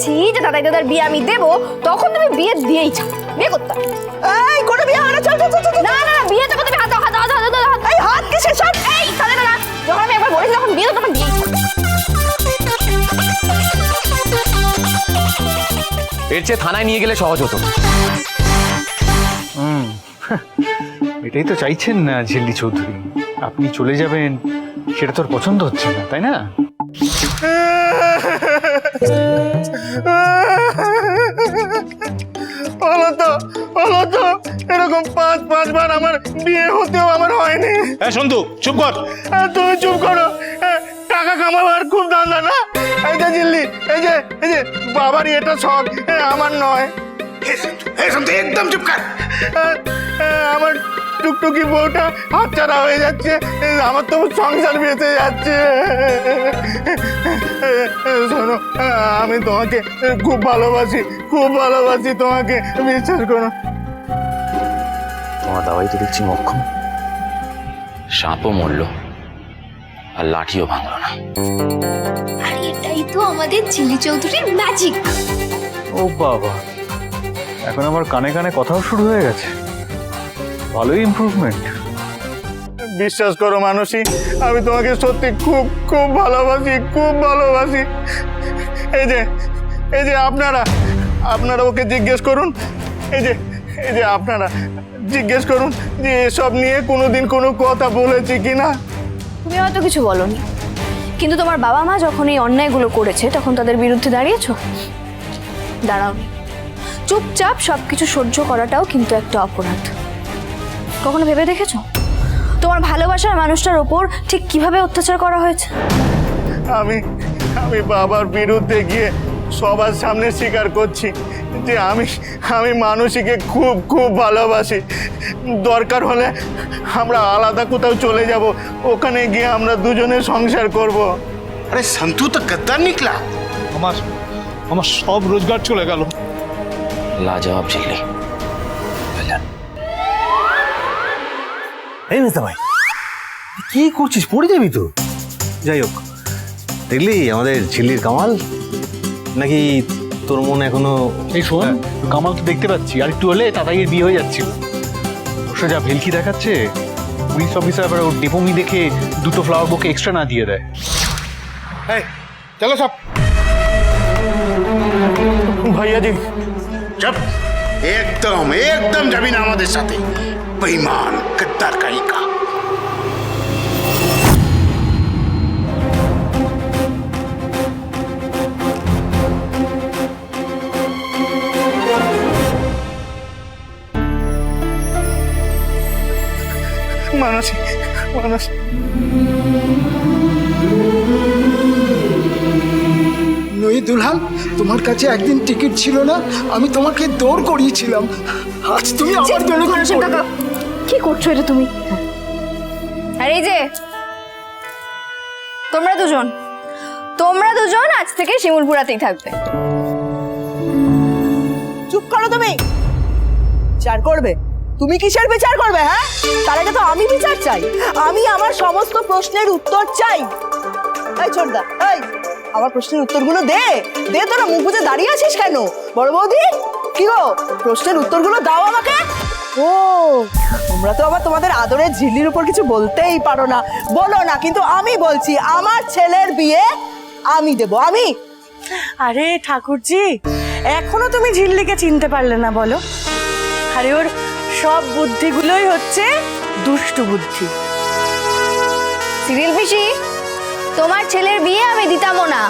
বলেছি যে দাদাই দাদার বিয়ে আমি দেবো, তখন তুমি বিয়ে দিয়েই ছাড়ো, বিয়ে করতে। এই কোনো বিয়ে হয় না, চল চল চল। না না না, বিয়ে দেবো, তুমি হাত দাও, হাত দাও, হাত দাও, হাত দাও। এই হাত কিসে সব? এই দাদা দাদা, যখন আমি একবার বলেছি তখন বিয়ে দেবো, তখন বিয়েই ছাড়ো। এর চেয়ে থানায় নিয়ে গেলে সহজ হতো। এটাই তো চাইছেন না ঝিল্লি চৌধুরী, আপনি চলে যাবেন সেটা তোর পছন্দ হচ্ছে না, তাই না? হলো তো এরকম পাঁচবার আমার বিয়ে হতেও আমার হয়নি। সন্তু চুপ কর। তুমি চুপ করো। টাকা কামাবার খুব ধান্দা না? এই যে জিল্লি, এই যে বাবারই এটা শখ, আমার নয়। একদম চুপ কর। আমার টুকটুকি বউটা হাতছাড়া হয়ে যাচ্ছে, আমার তো সংসার বেঁচে যাচ্ছে। শোনো, আমি তোমাকে খুব ভালোবাসি তোমাকে, বিশ্বাস করো। তোমার দাবাই তো দেখছি মক্ষম, সাপও মরল আর লাঠিও ভাঙলো না। আর এটাই তো আমাদের ঝিল্লি চৌধুরীর ম্যাজিক। ও বাবা, এখন আমার কানে কানে কথাও শুরু হয়ে গেছে, ভালোই ইমপ্রুভমেন্ট। বিশ্বাস করো মানসী, আমি তোমাকে সত্যি খুব ভালোবাসি। এই যে আপনারা ওকে জিজ্ঞেস করুন, এই যে আপনারা জিজ্ঞেস করুন যে এসব নিয়ে কোনোদিন কোনো কথা বলেছি কিনা। তুমি হয়তো কিছু বলনি, কিন্তু তোমার বাবা মা যখন এই অন্যায়গুলো করেছে তখন তাদের বিরুদ্ধে দাঁড়িয়েছো? দাঁড়াওনি। চুপচাপ সবকিছু সহ্য করাটাও কিন্তু একটা অপরাধ। কখনো ভেবে দেখেছো তোমার ভালোবাসার মানুষটার ওপর ঠিক কিভাবে অত্যাচার করা হয়েছে? আমি বাবার বিরুদ্ধে গিয়ে সবার সামনে স্বীকার করছি যে আমি মানসীকে খুব ভালোবাসি। দরকার হলে আমরা আলাদা কোথাও চলে যাব, ওখানে গিয়ে আমরা দুজনে সংসার করব। আরে সন্তু তো গদ্দার নিকলা। আমার সব রোজগার চলে গেল। লাজবাব ঝিল্লি। এই মেজদা ভাই, কি করছিস? পড়ে যাবি তো। যাই হোক, দেখলি আমাদের ঝিল্লির কামাল, নাকি তোর মন এখনো? এই শোন, কামাল তো দেখতে পাচ্ছি, আর একটু হলে তাতাইয়ের বিয়ে হয়ে যাচ্ছিল। অবশ্য যা ভেলকি দেখাচ্ছে, পুলিশ অফিসার আবার ওর ডিপোমি দেখে দুটো ফ্লাওয়ার বুকে এক্সট্রা না দিয়ে দেয়। এই চলো সব। ভাইয়াজি চুপ, একদম যাবি না আমাদের সাথে, বেঈমান গদ্দার কাইকা। মানসী নই দুলহান, তোমার কাছে একদিন টিকিট ছিল না? আমি তোমাকে দৌড় করিয়েছিলাম, আজ তুমি আমার জন্য কি করছো এটা তুমি? আর এই যে তোমরা দুজন আজ থেকে শিমুলপুরাতেই থাকবে। চুপ করো তুমি। বিচার করবে? তুমি কিসের বিচার করবে? হ্যাঁ, তার আগে তো আমি বিচার চাই। আমি আমার সমস্ত প্রশ্নের উত্তর চাই। এই ছোটদা, এই আমার প্রশ্নের উত্তরগুলো দে। তোরা মুখ বুজে দাঁড়িয়ে আছিস কেন? বড় বৌদি, কি গো, প্রশ্নের উত্তরগুলো দাও আমাকে। ও, তোমরা তো আবার তোমাদের আদরের ঝিল্লির উপর কিছু বলতেই পারো না। বলো না, কিন্তু আমি বলছি, আমার ছেলের বিয়ে আমি দেবো, আমি। আরে ঠাকুরজি, এখনো তুমি ঝিল্লিকে চিনতে পারলে না বলো? আরে ওর সব বুদ্ধিগুলোই হচ্ছে দুষ্টু বুদ্ধি। সিরিয়াল পিসি, তোমার ছেলের বিয়ে আমি দিতামও না।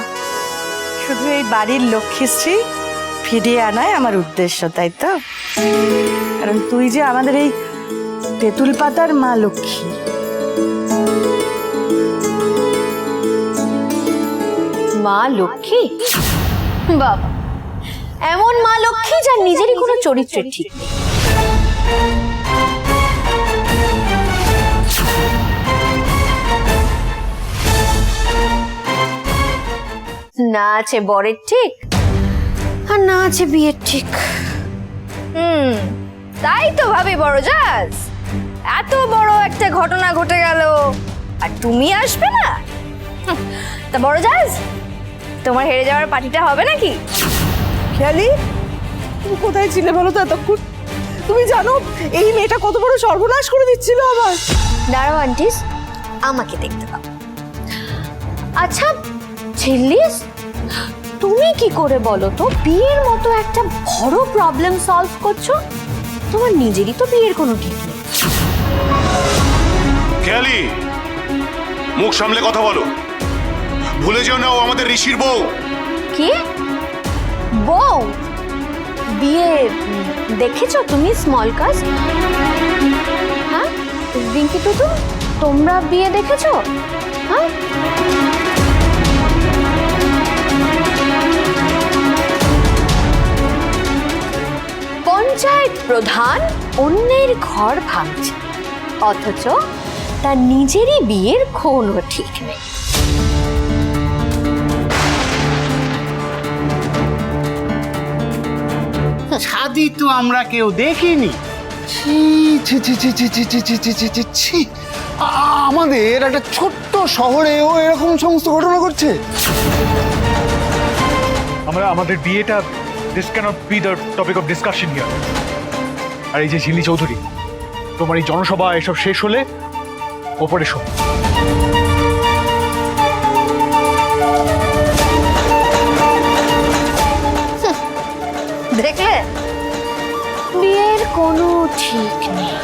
শুধু এই বাড়ির লক্ষ্মীশ্রী ফিরিয়ে আনাই আমার উদ্দেশ্য, তাই তো? কারণ তুই যে আমাদের এই তেঁতুল পাতার মা লক্ষ্মী। মা লক্ষ্মী? বাবা, এমন মা লক্ষ্মী যার নিজেরই কোনো চরিত্র ঠিক নেই। না আছে বরের ঠিক, আর না আছে বিয়ের ঠিক। তাই তো ভাবি বড় জাজ, এত বড় একটা ঘটনা ঘটে গেল আর তুমি আসবে না? তা বড় জাজ, তোমার হেরে যাওয়ার পার্টিটা হবে নাকি? খেয়ালি, তুমি কোথায় ছিলে বলো তো এতক্ষণ? তুমি জানো এই মেয়েটা কত বড় সর্বনাশ করে দিচ্ছিল আমার। দাঁড়াও আন্টিস, আমাকে দেখতে পাও। আচ্ছা ঝিল্লিস, তুমি কি করে বলো তো বিয়ের মতো একটা বড় প্রবলেম সলভ করছো? তোমার নিজেরই তো বিয়ের কোনো ঠিক নেই। খেয়ালি, মুখ সামলে কথা বলো। ভুলে যেও না ও আমাদের ঋষির বউ। কি বউ? বিয়ে দেখেছো তুমি স্মল কাস্ট? হ্যাঁ রিঙ্কি টুটু, তোমরা বিয়ে দেখেছো? হ্যাঁ পঞ্চায়েত প্রধান অন্যের ঘর ভাঙছে, অথচ তার নিজেরই বিয়ের কোনো ঠিক নেই। ছাদি তো আমরা কেউ দেখিনি। ছি ছি ছি ছি ছি ছি ছি ছি ছি ছি ছি ছি। আমাদের একটা ছোট্ট শহরেও এরকম সমস্ত ঘটনা ঘটছে। আমরা আমাদের বিয়েটা, this cannot be the topic of discussion here. আর এই যে ঝিল্লি চৌধুরী, তোমার এই জনসভা এসব শেষ হলে ওপরে শো। দেখলে বিয়ের কোনো ঠিক নেই।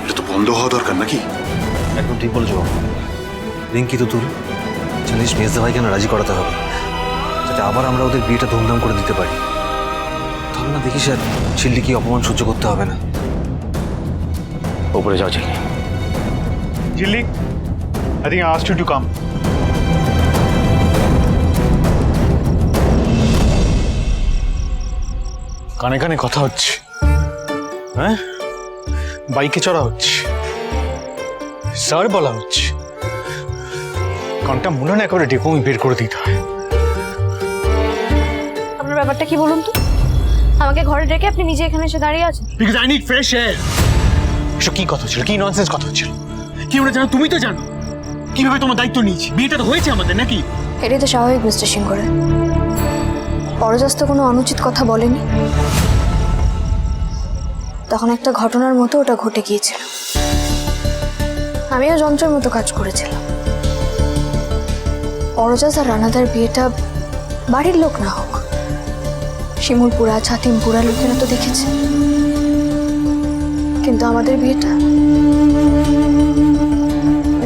এটা তো বন্ধ হওয়া দরকার নাকি? একদম ঠিক বলেছো বাবা। রিঙ্কি তো তুল জানিস, মেজদা ভাইকে না রাজি করাতে হবে, যাতে আবার আমরা ওদের বিয়েটা ধুমধাম করে দিতে পারি। তাহলে না দেখিস আর ঝিল্লি কি অপমান সহ্য করতে হবে না। ওপরে যাও ঝিল্লি। ঝিল্লি, I think I asked you to come. কানে কানে কথা হচ্ছে, হ্যাঁ বাইকে চড়া হচ্ছে, স্যার বলা হচ্ছে, কানটা মনে না একেবারে ডেপোমি বের করে দিতে হয়। আপনার ব্যাপারটা কি বলুন তো? আমাকে ঘরে ডেকে আপনি নিজে এখানে এসে দাঁড়িয়ে আছেন। Because I need fresh air. এসব কি কথা ছিল, কি ননসেন্স কথা হচ্ছিল? কি ওরা জানো, তুমি তো জানো কিভাবে তোমার দায়িত্ব নিয়েছি। বিয়েটা তো হয়েছে আমাদের নাকি? এটাই তো স্বাভাবিক মিস্টার সিং করে। পরজাস তো কোনো অনুচিত কথা বলেনি, তখন একটা ঘটনার মতো ওটা ঘটে গিয়েছিল। আমিও যন্ত্রের মতো কাজ করেছিলাম। পরজাস আর রানাদার বিয়েটা বাড়ির লোক না হোক, শিমুলপুরা ছাতিমপুরা লোকেরা তো দেখেছে, কিন্তু আমাদের বিয়েটা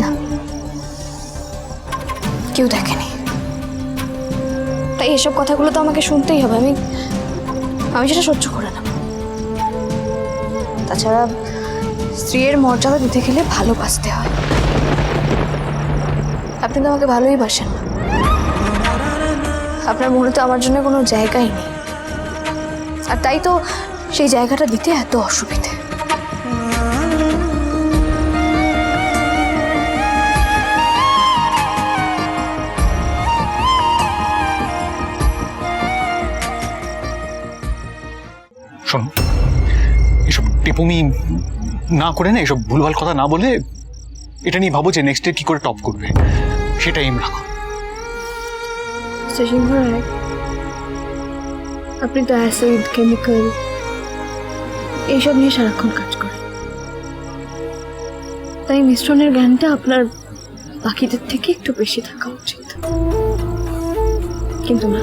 না, কেউ দেখেনি। তাই এসব কথাগুলো তো আমাকে শুনতেই হবে। আমি সেটা সহ্য করে নেব। তাছাড়া স্ত্রীর মর্যাদা দিতে গেলে ভালোবাসতে হয়। আপনি তো আমাকে ভালোই বাসেন না, আপনার মনে তো আমার জন্য কোনো জায়গাই নেই, আর তাই তো সেই জায়গাটা দিতে এত অসুবিধে। শোনো, এসব টেপুমি না করে না, এসব ভুলভাল কথা না বলে এটা নিয়ে ভাবো যে নেক্সট ডে কি করে টপ করবে, সেটা এম রাখো। সিংহ রায়, আপনি তো অ্যাসিড কেমিক্যাল এইসব নিয়ে সারাক্ষণ কাজ করেন, তাই মিশ্রণের জ্ঞানটা আপনার বাকিদের থেকে একটু বেশি থাকা উচিত। কিন্তু না,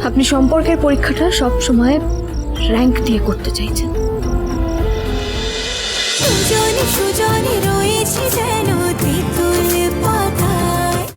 আপনি সম্পর্কের পরীক্ষাটা সব সময় র্যাঙ্ক দিয়ে করতে চাইছেন। সুজনে সুজনে রয়েছে যেন